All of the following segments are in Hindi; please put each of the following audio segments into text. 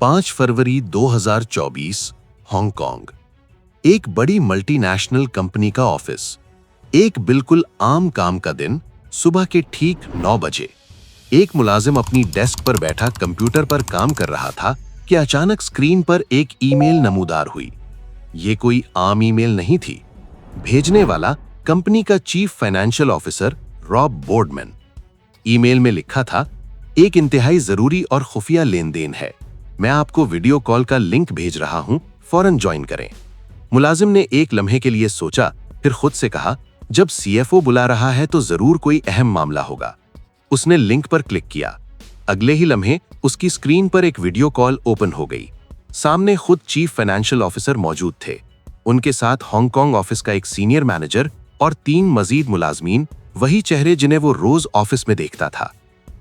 5 फरवरी 2024 हांगकांग। एक बड़ी मल्टीनेशनल कंपनी का ऑफिस। एक बिल्कुल आम काम का दिन। सुबह के ठीक 9 बजे एक मुलाजिम अपनी डेस्क पर बैठा कंप्यूटर पर काम कर रहा था कि अचानक स्क्रीन पर एक ईमेल नमूदार हुई। ये कोई आम ईमेल नहीं थी। भेजने वाला कंपनी का chief financial officer Rob Boardman. Email में लिखा था, एक इंतहाई जरूरी और खुफिया लेनदेन है। मैं आपको वीडियो कॉल का लिंक भेज रहा हूं, फौरन ज्वाइन करें। मुलाजिम ने एक लम्हे के लिए सोचा, फिर खुद से कहा, जब सीएफओ बुला रहा है तो जरूर कोई अहम मामला होगा। उसने लिंक पर क्लिक किया। अगले ही लम्हे उसकी स्क्रीन पर एक वीडियो कॉल ओपन हो गई। सामने खुद चीफ फाइनेंशियल ऑफिसर मौजूद थे। उनके साथ हांगकांग ऑफिस का एक सीनियर मैनेजर और 3 मजीद मुलाजमीन, वही चेहरे जिन्हें वो रोज ऑफिस में देखता था।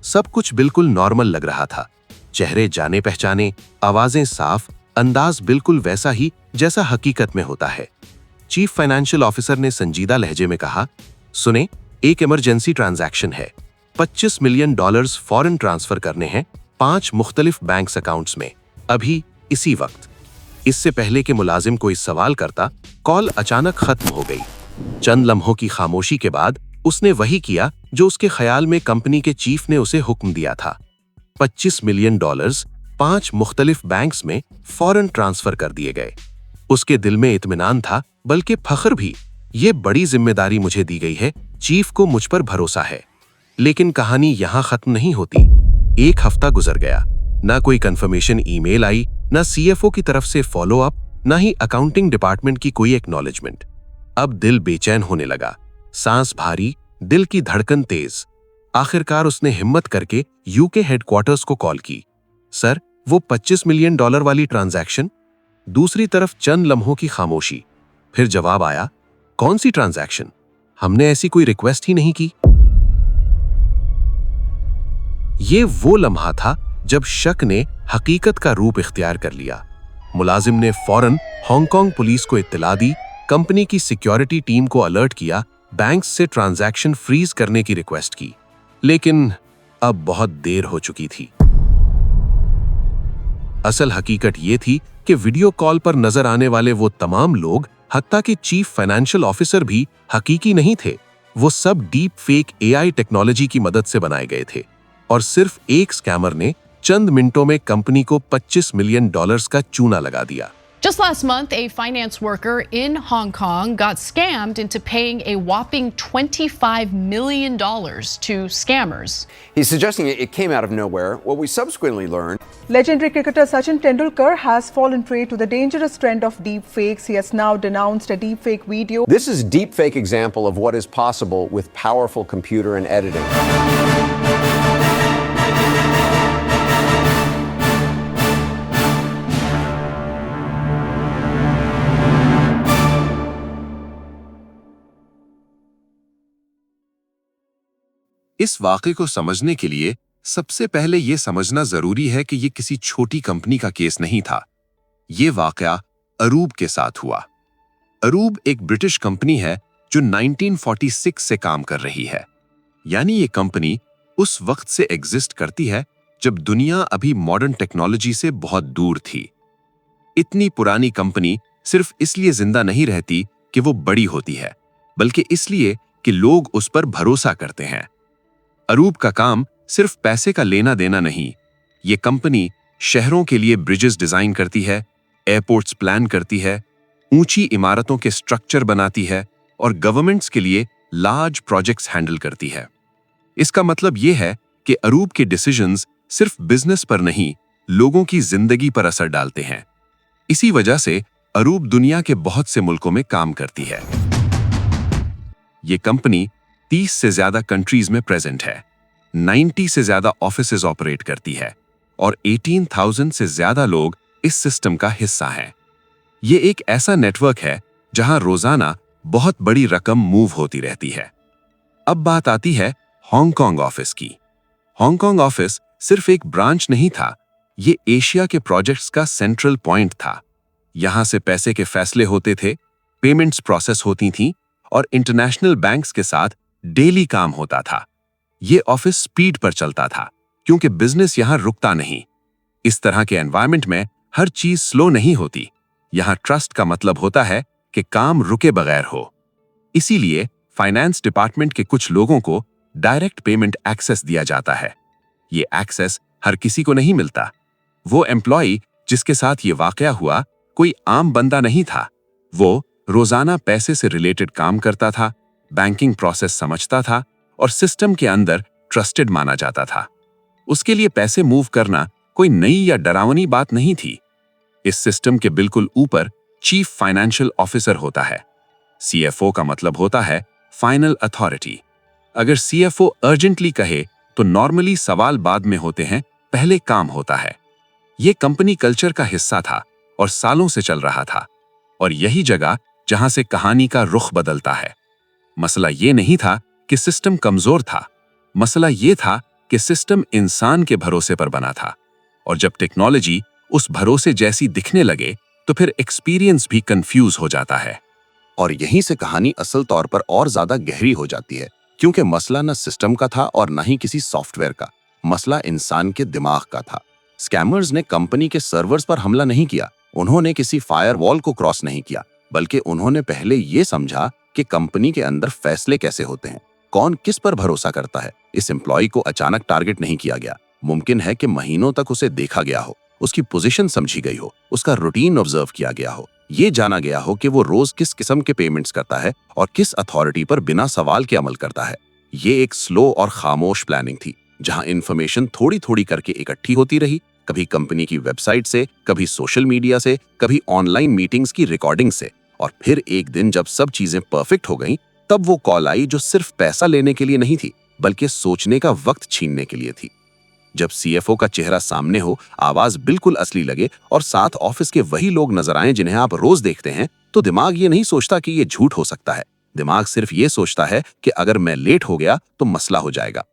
सब कुछ बिल्कुल नॉर्मल लग रहा था। चेहरे जाने पहचाने, आवाजें साफ, अंदाज बिल्कुल वैसा ही जैसा हकीकत में होता है। चीफ फाइनेंशियल ऑफिसर ने संजीदा लहजे में कहा, सुने, एक इमरजेंसी ट्रांजैक्शन है। $25 मिलियन फौरन ट्रांसफर करने हैं 5 मुख्तलिफ बैंक अकाउंट्स में, अभी इसी वक्त। इससे पहले कि मुलाजिम कोई सवाल करता, कॉल अचानक खत्म हो गई। चंद लम्हों की खामोशी के बाद उसने वही किया जो उसके ख्याल में कंपनी के चीफ ने उसे हुक्म दिया था। $25 मिलियन 5 मुख्तलिफ बैंक्स में फौरन ट्रांसफर कर दिए गए। उसके दिल में इत्मीनान था, बल्कि फख्र भी। ये बड़ी जिम्मेदारी मुझे दी गई है, चीफ को मुझ पर भरोसा है। लेकिन कहानी यहां खत्म नहीं होती। एक हफ्ता गुजर गया, ना कोई कंफर्मेशन ईमेल आई, ना सीएफओ की तरफ से फॉलो अप, ना ही अकाउंटिंग डिपार्टमेंट की कोई एक्नॉलेजमेंट। अब दिल बेचैन होने लगा, सांस भारी, दिल की धड़कन तेज। आखिरकार उसने हिम्मत करके यूके हेडक्वार्टर्स को कॉल की। सर, वो $25 मिलियन वाली ट्रांजैक्शन? दूसरी तरफ चंद लम्हों की खामोशी। फिर जवाब आया, कौन सी ट्रांजैक्शन? हमने ऐसी कोई रिक्वेस्ट ही नहीं की। ये वो लम्हा था जब शक ने हकीकत का रूप इख्तियार कर लिया। मुलाजिम ने फौरन हांगकांग पुलिस को इत्तला दी, कंपनी की सिक्योरिटी टीम को अलर्ट किया, बैंक से ट्रांजैक्शन फ्रीज करने की रिक्वेस्ट की। लेकिन अब बहुत देर हो चुकी थी। असल हकीकत यह थी कि वीडियो कॉल पर नजर आने वाले वो तमाम लोग, हत्ता कि चीफ फाइनेंशियल ऑफिसर भी, हकीकी नहीं थे। वो सब डीप फेक एआई टेक्नोलॉजी की मदद से बनाए गए थे। और सिर्फ एक स्कैमर ने चंद मिनटों में कंपनी को $25 मिलियन का चूना लगा दिया। Just last month, a finance worker in Hong Kong got scammed into paying a whopping $25 million to scammers. He's suggesting it came out of nowhere. What we subsequently learned, legendary cricketer Sachin Tendulkar has fallen prey to the dangerous trend of deep fakes. He has now denounced a deep fake video. This is a deep fake example of what is possible with powerful computer and editing. इस वाक़े को समझने के लिए सबसे पहले यह समझना जरूरी है कि यह किसी छोटी कंपनी का केस नहीं था। यह वाक़या अरूब के साथ हुआ। अरूब एक ब्रिटिश कंपनी है जो 1946 से काम कर रही है। यानी ये कंपनी उस वक्त से एग्जिस्ट करती है जब दुनिया अभी मॉडर्न टेक्नोलॉजी से बहुत दूर थी। इतनी पुरानी कंपनी सिर्फ इसलिए जिंदा नहीं रहती कि वो बड़ी होती है, बल्कि इसलिए कि लोग उस पर भरोसा करते हैं। अरूब का काम सिर्फ पैसे का लेना देना नहीं। ये कंपनी शहरों के लिए ब्रिजेस डिजाइन करती है, एयरपोर्ट्स प्लान करती है, ऊंची इमारतों के स्ट्रक्चर बनाती है और गवर्नमेंट्स के लिए लार्ज प्रोजेक्ट्स हैंडल करती है। इसका मतलब यह है कि अरूब के डिसीजंस सिर्फ बिजनेस पर नहीं, लोगों की जिंदगी पर असर डालते हैं। इसी वजह से अरूब दुनिया के बहुत से मुल्कों में काम करती है। ये कंपनी 30 से ज्यादा कंट्रीज में प्रेजेंट है, 90 से ज्यादा ऑफिसेज ऑपरेट करती है और 18,000 से ज्यादा लोग इस सिस्टम का हिस्सा हैं। ये एक ऐसा नेटवर्क है जहां रोजाना बहुत बड़ी रकम मूव होती रहती है। अब बात आती है हांगकांग ऑफिस की। हांगकांग ऑफिस सिर्फ एक ब्रांच नहीं था, ये एशिया के प्रोजेक्ट्स का सेंट्रल पॉइंट था। यहां से पैसे के फैसले होते थे, पेमेंट्स प्रोसेस होती थीं और इंटरनेशनल बैंक्स के साथ डेली काम होता था। ये ऑफिस स्पीड पर चलता था क्योंकि बिजनेस यहां रुकता नहीं। इस तरह के एनवायरनमेंट में हर चीज स्लो नहीं होती। यहाँ ट्रस्ट का मतलब होता है कि काम रुके बगैर हो। इसीलिए फाइनेंस डिपार्टमेंट के कुछ लोगों को डायरेक्ट पेमेंट एक्सेस दिया जाता है। ये एक्सेस हर किसी को नहीं मिलता। वो एम्प्लॉय जिसके साथ ये वाकया हुआ कोई आम बंदा नहीं था। वो रोजाना पैसे से रिलेटेड काम करता था, बैंकिंग प्रोसेस समझता था और सिस्टम के अंदर ट्रस्टेड माना जाता था। उसके लिए पैसे मूव करना कोई नई या डरावनी बात नहीं थी। इस सिस्टम के बिल्कुल ऊपर चीफ फाइनेंशियल ऑफिसर होता है। सीएफओ का मतलब होता है फाइनल अथॉरिटी। अगर सीएफओ अर्जेंटली कहे तो नॉर्मली सवाल बाद में होते हैं, पहले काम होता है। ये कंपनी कल्चर का हिस्सा था और सालों से चल रहा था, और यही जगह जहां से कहानी का रुख बदलता है। मसला ये नहीं था कि सिस्टम कमजोर था, मसला ये था कि सिस्टम इंसान के भरोसे पर बना था, और जब टेक्नोलॉजी उस भरोसे जैसी दिखने लगे तो फिर एक्सपीरियंस भी कंफ्यूज हो जाता है। और यहीं से कहानी असल तौर पर और ज्यादा गहरी हो जाती है, क्योंकि मसला न सिस्टम का था और न ही किसी सॉफ्टवेयर का, मसला इंसान के दिमाग का था। स्कैमर्स ने कंपनी के सर्वर्स पर हमला नहीं किया, उन्होंने किसी फायरवॉल को क्रॉस नहीं किया, बल्कि उन्होंने पहले ये समझा कि कंपनी के अंदर फैसले कैसे होते हैं, कौन किस पर भरोसा करता है। इस एम्प्लॉय को अचानक टारगेट नहीं किया गया। मुमकिन है कि महीनों तक उसे देखा गया हो, उसकी पोजीशन समझी गई हो, उसका रूटीन ऑब्जर्व किया गया हो, ये जाना गया हो कि वो रोज किस किस्म के पेमेंट्स करता है और किस अथॉरिटी पर बिना सवाल के अमल करता है। ये एक स्लो और खामोश प्लानिंग थी, जहां इंफॉर्मेशन थोड़ी थोड़ी करके इकट्ठी होती रही, कभी कंपनी की वेबसाइट से, कभी सोशल मीडिया से, कभी ऑनलाइन मीटिंग्स की रिकॉर्डिंग से, और फिर एक दिन जब सब चीजें परफेक्ट हो गईं, तब वो कॉल आई जो सिर्फ पैसा लेने के लिए नहीं थी, बल्कि सोचने का वक्त छीनने के लिए थी। जब सीएफओ का चेहरा सामने हो, आवाज बिल्कुल असली लगे और साथ ऑफिस के वही लोग नजर आएं जिन्हें आप रोज देखते हैं, तो दिमाग ये नहीं सोचता कि ये झूठ हो सकता है। दिमाग सिर्फ ये सोचता है कि अगर मैं लेट हो गया तो मसला हो जाएगा।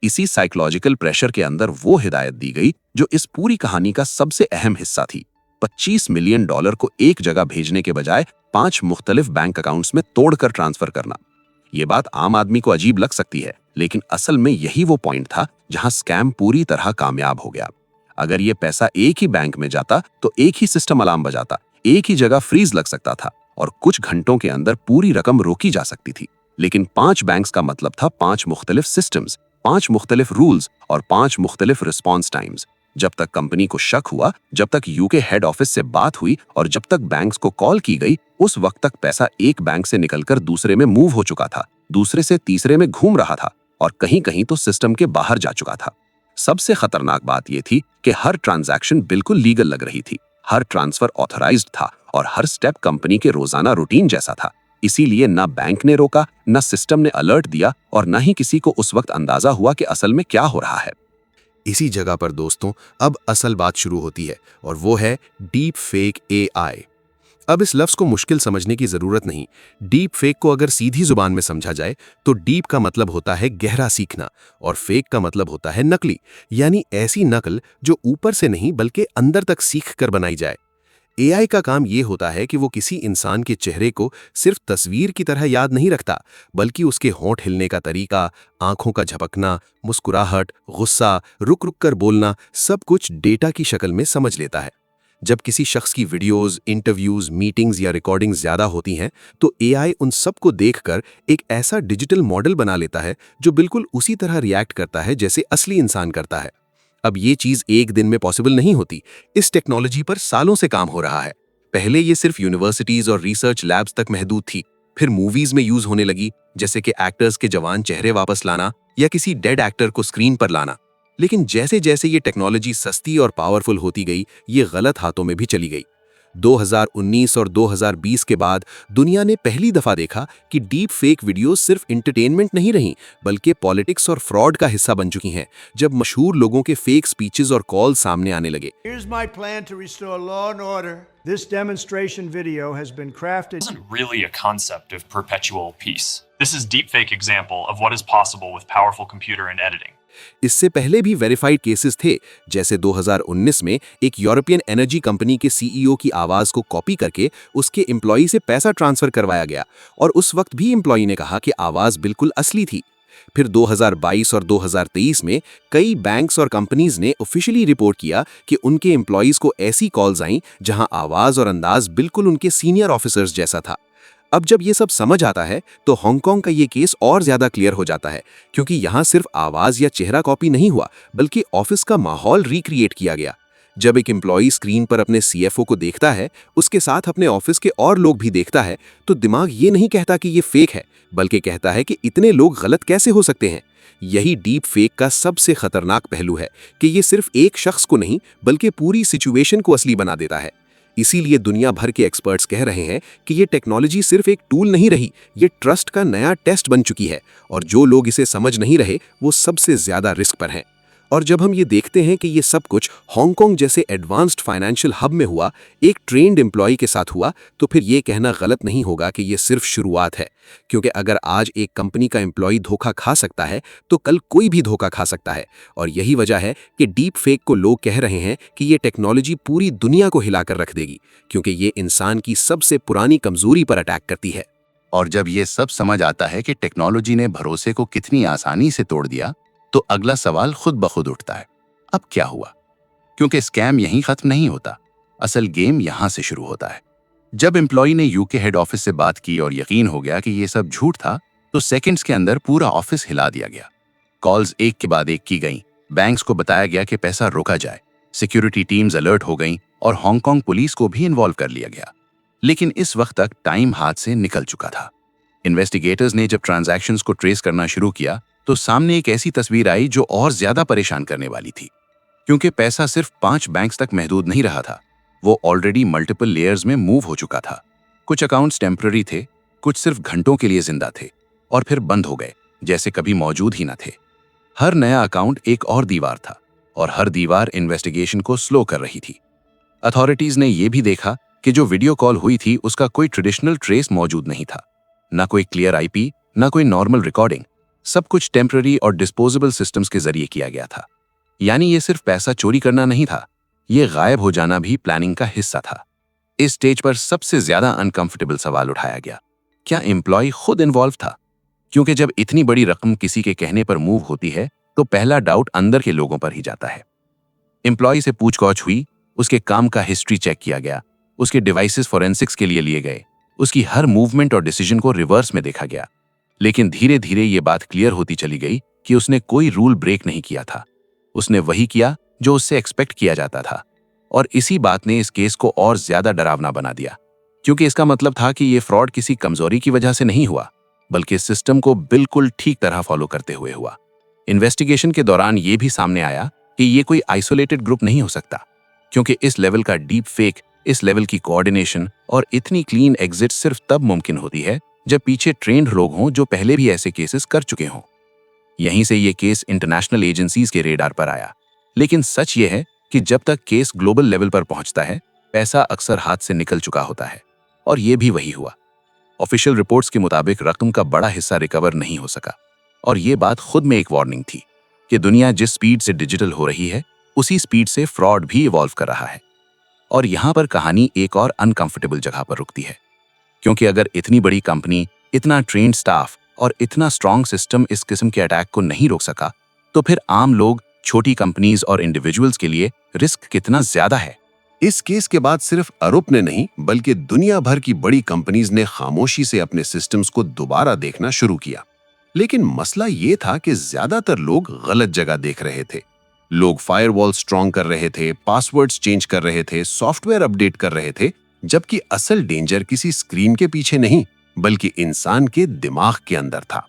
इसी साइकोलॉजिकल प्रेशर के अंदर वो हिदायत दी गई जो इस पूरी कहानी का सबसे अहम हिस्सा थी। $25 मिलियन को एक जगह भेजने के बजाय 5 मुख्तलिफ बैंक अकाउंट्स में तोड़कर ट्रांसफर करना। ये बात आम आदमी को अजीब लग सकती है, लेकिन असल में यही वो पॉइंट था जहां स्कैम पूरी तरह कामयाब हो गया। अगर ये पैसा एक ही बैंक में जाता तो एक ही सिस्टम अलार्म बजाता, एक ही जगह फ्रीज लग सकता था और कुछ घंटों के अंदर पूरी रकम रोकी जा सकती थी। लेकिन 5 बैंक्स का मतलब था 5 मुख्तलिफ सिस्टम्स, 5 मुख्तलिफ रूल्स और 5 मुख्तलिफ रिस्पॉन्स टाइम्स। जब तक कंपनी को शक हुआ, जब तक यूके हेड ऑफिस से बात हुई और जब तक बैंक्स को कॉल की गई, उस वक्त तक पैसा एक बैंक से निकलकर दूसरे में मूव हो चुका था, दूसरे से तीसरे में घूम रहा था और कहीं कहीं तो सिस्टम के बाहर जा चुका था। सबसे खतरनाक बात यह थी कि हर ट्रांजैक्शन बिल्कुल लीगल लग रही थी, हर ट्रांसफर ऑथराइज्ड था और हर स्टेप कंपनी के रोजाना रूटीन जैसा था। इसीलिए ना बैंक ने रोका, ना सिस्टम ने अलर्ट दिया और ना ही किसी को उस वक्त अंदाजा हुआ कि असल में क्या हो रहा है। इसी जगह पर दोस्तों अब असल बात शुरू होती है, और वो है डीप फेक एआई। अब इस लफ्ज को मुश्किल समझने की जरूरत नहीं। डीप फेक को अगर सीधी जुबान में समझा जाए तो डीप का मतलब होता है गहरा सीखना और फेक का मतलब होता है नकली, यानी ऐसी नकल जो ऊपर से नहीं बल्कि अंदर तक सीख कर बनाई जाए। एआई का काम यह होता है कि वो किसी इंसान के चेहरे को सिर्फ तस्वीर की तरह याद नहीं रखता, बल्कि उसके होंठ हिलने का तरीका, आंखों का झपकना, मुस्कुराहट, गुस्सा, रुक रुक कर बोलना, सब कुछ डेटा की शक्ल में समझ लेता है। जब किसी शख्स की वीडियोस, इंटरव्यूज, मीटिंग्स या रिकॉर्डिंग्स ज्यादा होती हैं, तो एआई उन सब को देखकर एक ऐसा डिजिटल मॉडल बना लेता है जो बिल्कुल उसी तरह रिएक्ट करता है जैसे असली इंसान करता है। अब ये चीज एक दिन में पॉसिबल नहीं होती। इस टेक्नोलॉजी पर सालों से काम हो रहा है। पहले ये सिर्फ यूनिवर्सिटीज और रिसर्च लैब्स तक महदूद थी, फिर मूवीज में यूज होने लगी, जैसे कि एक्टर्स के जवान चेहरे वापस लाना या किसी डेड एक्टर को स्क्रीन पर लाना। लेकिन जैसे जैसे ये टेक्नोलॉजी सस्ती और पावरफुल होती गई, ये गलत हाथों में भी चली गई। 2019 और 2020 के बाद दुनिया ने पहली दफा देखा कि डीप फेक वीडियोस सिर्फ एंटरटेनमेंट नहीं रहीं, बल्कि पॉलिटिक्स और फ्रॉड का हिस्सा बन चुकी हैं, जब मशहूर लोगों के फेक स्पीचेस और कॉल सामने आने लगे। Here's my plan to restore law and order. This demonstration video has been crafted. This isn't really a concept of perpetual peace. This is deepfake example of what is possible with powerful computer and editing. इससे पहले भी वेरीफाइड केसेस थे, जैसे 2019 में एक यूरोपियन एनर्जी कंपनी के सीईओ की आवाज को कॉपी करके उसके एम्प्लॉई से पैसा ट्रांसफर करवाया गया और उस वक्त भी एम्प्लॉई ने कहा कि आवाज बिल्कुल असली थी। फिर 2022 और 2023 में कई बैंक्स और कंपनीज ने ऑफिशियली रिपोर्ट किया कि उनके एम्प्लॉइज को ऐसी कॉल्स आईं जहां आवाज और अंदाज बिल्कुल उनके सीनियर ऑफिसर्स जैसा था। अब जब ये सब समझ आता है तो हांगकांग का ये केस और ज्यादा क्लियर हो जाता है, क्योंकि यहाँ सिर्फ आवाज या चेहरा कॉपी नहीं हुआ बल्कि ऑफिस का माहौल रिक्रिएट किया गया। जब एक एम्प्लॉई स्क्रीन पर अपने सीएफओ को देखता है, उसके साथ अपने ऑफिस के और लोग भी देखता है, तो दिमाग ये नहीं कहता कि ये फेक है, बल्कि कहता है कि इतने लोग गलत कैसे हो सकते हैं। यही डीप फेक का सबसे खतरनाक पहलू है कि ये सिर्फ एक शख्स को नहीं बल्कि पूरी सिचुएशन को असली बना देता है। इसीलिए दुनिया भर के एक्सपर्ट्स कह रहे हैं कि ये टेक्नोलॉजी सिर्फ एक टूल नहीं रही, ये ट्रस्ट का नया टेस्ट बन चुकी है, और जो लोग इसे समझ नहीं रहे वो सबसे ज्यादा रिस्क पर हैं। और जब हम ये देखते हैं कि ये सब कुछ हांगकांग जैसे एडवांस्ड फाइनेंशियल हब में हुआ, एक ट्रेन्ड एम्प्लॉय के साथ हुआ, तो फिर ये कहना गलत नहीं होगा कि ये सिर्फ शुरुआत है। क्योंकि अगर आज एक कंपनी का एम्प्लॉय धोखा खा सकता है तो कल कोई भी धोखा खा सकता है। और यही वजह है कि डीप फेक को लोग कह रहे हैं कि ये टेक्नोलॉजी पूरी दुनिया को हिलाकर रख देगी, क्योंकि ये इंसान की सबसे पुरानी कमजोरी पर अटैक करती है। और जब ये सब समझ आता है कि टेक्नोलॉजी ने भरोसे को कितनी आसानी से तोड़ दिया, तो अगला सवाल खुद ब खुद उठता है, अब क्या हुआ? क्योंकि स्कैम यहीं खत्म नहीं होता, असल गेम यहां से शुरू होता है। जब एम्प्लॉय ने यूके हेड ऑफिस से बात की और यकीन हो गया कि ये सब झूठ था, तो सेकंड्स के अंदर पूरा ऑफिस हिला दिया गया। कॉल्स एक के बाद एक की गईं, बैंक्स को बताया गया कि पैसा रोका जाए, सिक्योरिटी टीम्स अलर्ट हो गईं और हांगकांग पुलिस को भी इन्वॉल्व कर लिया गया। लेकिन इस वक्त तक टाइम हाथ से निकल चुका था। इन्वेस्टिगेटर्स ने जब ट्रांजैक्शंस को ट्रेस करना शुरू किया तो सामने एक ऐसी तस्वीर आई जो और ज्यादा परेशान करने वाली थी। क्योंकि पैसा सिर्फ 5 बैंक्स तक महदूद नहीं रहा था, वो ऑलरेडी मल्टीपल लेयर्स में मूव हो चुका था। कुछ अकाउंट्स टेम्पररी थे, कुछ सिर्फ घंटों के लिए जिंदा थे और फिर बंद हो गए जैसे कभी मौजूद ही न थे। हर नया अकाउंट एक और दीवार था और हर दीवार इन्वेस्टिगेशन को स्लो कर रही थी। अथॉरिटीज ने यह भी देखा कि जो वीडियो कॉल हुई थी उसका कोई ट्रेडिशनल ट्रेस मौजूद नहीं था, ना कोई क्लियर आईपी, ना कोई नॉर्मल रिकॉर्डिंग। सब कुछ टेम्पररी और डिस्पोजेबल सिस्टम्स के जरिए किया गया था। यानी ये सिर्फ पैसा चोरी करना नहीं था, ये गायब हो जाना भी प्लानिंग का हिस्सा था। इस स्टेज पर सबसे ज्यादा अनकंफर्टेबल सवाल उठाया गया, क्या एम्प्लॉय खुद इन्वॉल्व था? क्योंकि जब इतनी बड़ी रकम किसी के कहने पर मूव होती है तो पहला डाउट अंदर के लोगों पर ही जाता है। एम्प्लॉय से पूछताछ हुई, उसके काम का हिस्ट्री चेक किया गया, उसके डिवाइसेस फॉरेंसिक्स के लिए लिए गए, उसकी हर मूवमेंट और डिसीजन को रिवर्स में देखा गया। लेकिन धीरे धीरे ये बात क्लियर होती चली गई कि उसने कोई रूल ब्रेक नहीं किया था। उसने वही किया जो उससे एक्सपेक्ट किया जाता था। और इसी बात ने इस केस को और ज्यादा डरावना बना दिया, क्योंकि इसका मतलब था कि ये फ्रॉड किसी कमजोरी की वजह से नहीं हुआ, बल्कि सिस्टम को बिल्कुल ठीक तरह फॉलो करते हुए हुआ। इन्वेस्टिगेशन के दौरान ये भी सामने आया कि ये कोई आइसोलेटेड ग्रुप नहीं हो सकता, क्योंकि इस लेवल का डीप फेक, इस लेवल की कोऑर्डिनेशन और इतनी क्लीन एग्जिट सिर्फ तब मुमकिन होती है जब पीछे ट्रेंड लोग हों जो पहले भी ऐसे केसेस कर चुके हों। यहीं से ये केस इंटरनेशनल एजेंसीज के रेडार पर आया। लेकिन सच ये है कि जब तक केस ग्लोबल लेवल पर पहुंचता है, पैसा अक्सर हाथ से निकल चुका होता है। और ये भी वही हुआ। ऑफिशियल रिपोर्ट्स के मुताबिक रकम का बड़ा हिस्सा रिकवर नहीं हो सका। और ये बात खुद में एक वार्निंग थी कि दुनिया जिस स्पीड से डिजिटल हो रही है, उसी स्पीड से फ्रॉड भी इवॉल्व कर रहा है। और यहाँ पर कहानी एक और अनकंफर्टेबल जगह पर रुकती है, क्योंकि अगर इतनी बड़ी कंपनी, इतना ट्रेन्ड स्टाफ और इतना स्ट्रॉन्ग सिस्टम इस किस्म के अटैक को नहीं रोक सका, तो फिर आम लोग, छोटी कंपनीज और इंडिविजुअल्स के लिए रिस्क कितना ज्यादा है। इस केस के बाद सिर्फ अरूप ने नहीं बल्कि दुनिया भर की बड़ी कंपनीज ने खामोशी से अपने सिस्टम्स को दोबारा देखना शुरू किया। लेकिन मसला ये था कि ज्यादातर लोग गलत जगह देख रहे थे। लोग फायरवॉल स्ट्रॉन्ग कर रहे थे, पासवर्ड्स चेंज कर रहे थे, सॉफ्टवेयर अपडेट कर रहे थे, जबकि असल डेंजर किसी स्क्रीन के पीछे नहीं बल्कि इंसान के दिमाग के अंदर था।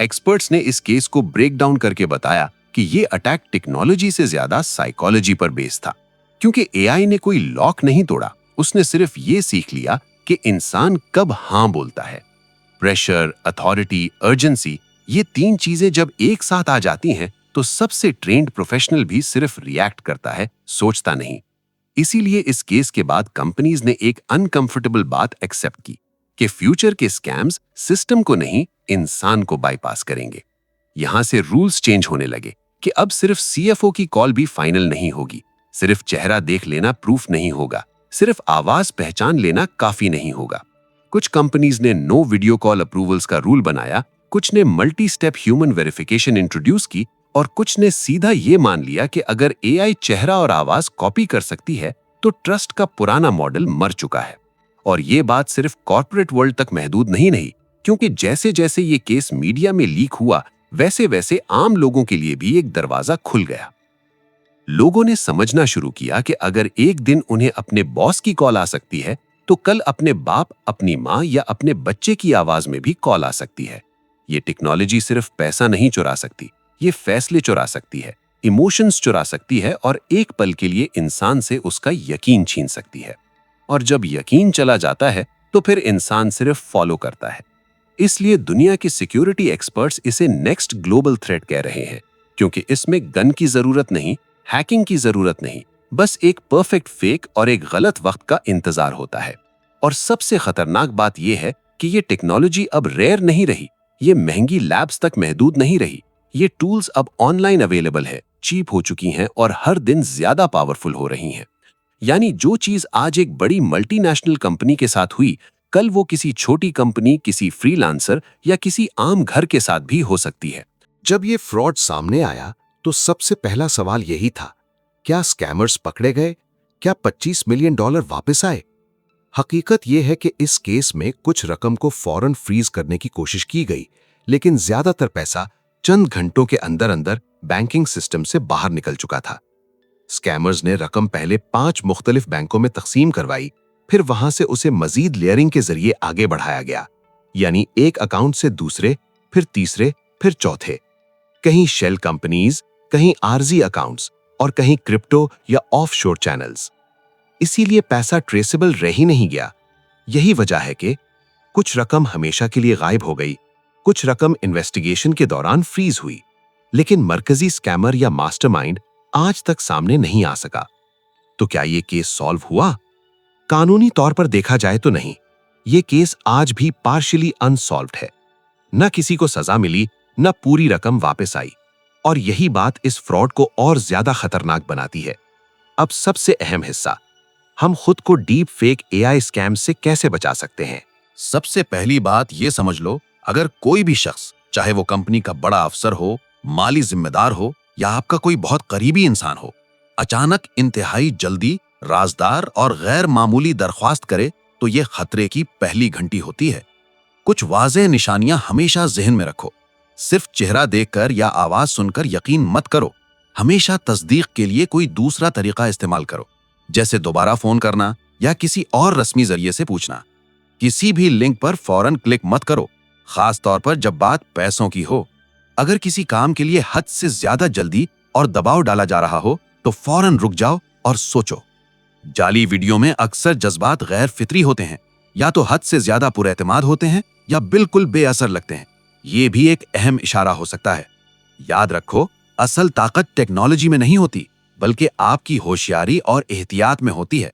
एक्सपर्ट्स ने इस केस को ब्रेक डाउन करके बताया कि ये अटैक टेक्नोलॉजी से ज्यादा साइकोलॉजी पर बेस्ड था, क्योंकि एआई ने कोई लॉक नहीं तोड़ा, उसने सिर्फ ये सीख लिया कि इंसान कब हाँ बोलता है। प्रेशर, अथॉरिटी, अर्जेंसी, ये 3 चीजें जब एक साथ आ जाती हैं तो सबसे ट्रेन्ड प्रोफेशनल भी सिर्फ रिएक्ट करता है, सोचता नहीं। इसीलिए इस केस के बाद कंपनीज ने एक अनकंफर्टेबल बात एक्सेप्ट की कि फ्यूचर के स्कैम्स सिस्टम को नहीं, इंसान को बाईपास करेंगे। यहां से रूल्स चेंज होने लगे कि अब सिर्फ सीएफओ की कॉल भी फाइनल नहीं होगी, सिर्फ चेहरा देख लेना प्रूफ नहीं होगा, सिर्फ आवाज पहचान लेना काफी नहीं होगा। कुछ कंपनीज ने नो वीडियो कॉल अप्रूवल्स का रूल बनाया, कुछ ने multi step human verification introduce की और कुछ ने सीधा ये मान लिया कि अगर एआई चेहरा और आवाज कॉपी कर सकती है तो ट्रस्ट का पुराना मॉडल मर चुका है। और ये बात सिर्फ कॉर्पोरेट वर्ल्ड तक महदूद नहीं, क्योंकि जैसे जैसे ये केस मीडिया में लीक हुआ वैसे वैसे आम लोगों के लिए भी एक दरवाजा खुल गया। लोगों ने समझना शुरू किया कि अगर एक दिन उन्हें अपने बॉस की कॉल आ सकती है तो कल अपने बाप, अपनी माँ या अपने बच्चे की आवाज में भी कॉल आ सकती है। ये टेक्नोलॉजी सिर्फ पैसा नहीं चुरा सकती, ये फैसले चुरा सकती है, इमोशंस चुरा सकती है और एक पल के लिए इंसान से उसका यकीन छीन सकती है। और जब यकीन चला जाता है तो फिर इंसान सिर्फ फॉलो करता है। इसलिए दुनिया के सिक्योरिटी एक्सपर्ट्स इसे नेक्स्ट ग्लोबल थ्रेट कह रहे हैं, क्योंकि इसमें गन की जरूरत नहीं, हैकिंग की जरूरत नहीं, बस एक परफेक्ट फेक और एक गलत वक्त का इंतजार होता है। और सबसे खतरनाक बात यह है कि ये टेक्नोलॉजी अब रेयर नहीं रही, ये महंगी लैब्स तक महदूद नहीं रही। ये टूल्स अब ऑनलाइन अवेलेबल है, चीप हो चुकी हैं और हर दिन ज्यादा पावरफुल हो रही हैं। यानी जो चीज आज एक बड़ी मल्टीनेशनल कंपनी के साथ हुई, कल वो किसी छोटी कंपनी, किसी फ्रीलांसर या किसी आम घर के साथ भी हो सकती है। जब ये फ्रॉड सामने आया तो सबसे पहला सवाल यही था, क्या स्कैमर्स पकड़े गए? क्या $25 मिलियन वापस आए? हकीकत यह है कि इस केस में कुछ रकम को फौरन फ्रीज करने की कोशिश की गई, लेकिन ज्यादातर पैसा चंद घंटों के अंदर अंदर बैंकिंग सिस्टम से बाहर निकल चुका था। स्कैमर्स ने रकम पहले 5 मुख्तलिफ बैंकों में तकसीम करवाई, फिर वहां से उसे मजीद लेयरिंग के जरिए आगे बढ़ाया गया, यानी एक अकाउंट से दूसरे, फिर तीसरे, फिर चौथे। कहीं शेल कंपनीज, कहीं आरजी अकाउंट्स और कहीं क्रिप्टो या ऑफशोर चैनल्स। इसीलिए पैसा ट्रेसेबल रह ही नहीं गया। यही वजह है कि कुछ रकम हमेशा के लिए गायब हो गई, कुछ रकम इन्वेस्टिगेशन के दौरान फ्रीज हुई, लेकिन मरकजी स्कैमर या मास्टरमाइंड आज तक सामने नहीं आ सका। तो क्या ये केस सॉल्व हुआ? कानूनी तौर पर देखा जाए तो नहीं, ये केस आज भी पार्शियली अनसॉल्व्ड है। न किसी को सजा मिली, न पूरी रकम वापस आई। और यही बात इस फ्रॉड को और ज्यादा खतरनाक बनाती है। अब सबसे अहम हिस्सा, हम खुद को डीप फेक एआई स्कैम से कैसे बचा सकते हैं? सबसे पहली बात ये समझ लो, अगर कोई भी शख्स, चाहे वो कंपनी का बड़ा अफसर हो, माली जिम्मेदार हो या आपका कोई बहुत करीबी इंसान हो, अचानक इंतहाई जल्दी, राजदार और गैर मामूली दरख्वास्त करे तो ये खतरे की पहली घंटी होती है। कुछ वाज़ेह निशानियां हमेशा ज़हन में रखो। सिर्फ चेहरा देखकर या आवाज सुनकर यकीन मत करो। हमेशा तस्दीक के लिए कोई दूसरा तरीका इस्तेमाल करो, जैसे दोबारा फोन करना या किसी और रस्मी जरिए से पूछना। किसी भी लिंक पर फौरन क्लिक मत करो, खास तौर पर जब बात पैसों की हो। अगर किसी काम के लिए हद से ज्यादा जल्दी और दबाव डाला जा रहा हो तो फौरन रुक जाओ और सोचो। जाली वीडियो में अक्सर जज्बात गैर फितरी होते हैं, या तो हद से ज्यादा पुरएतमाद होते हैं या बिल्कुल बेअसर लगते हैं। ये भी एक अहम इशारा हो सकता है। याद रखो, असल ताकत टेक्नोलॉजी में नहीं होती, बल्कि आपकी होशियारी और एहतियात में होती है।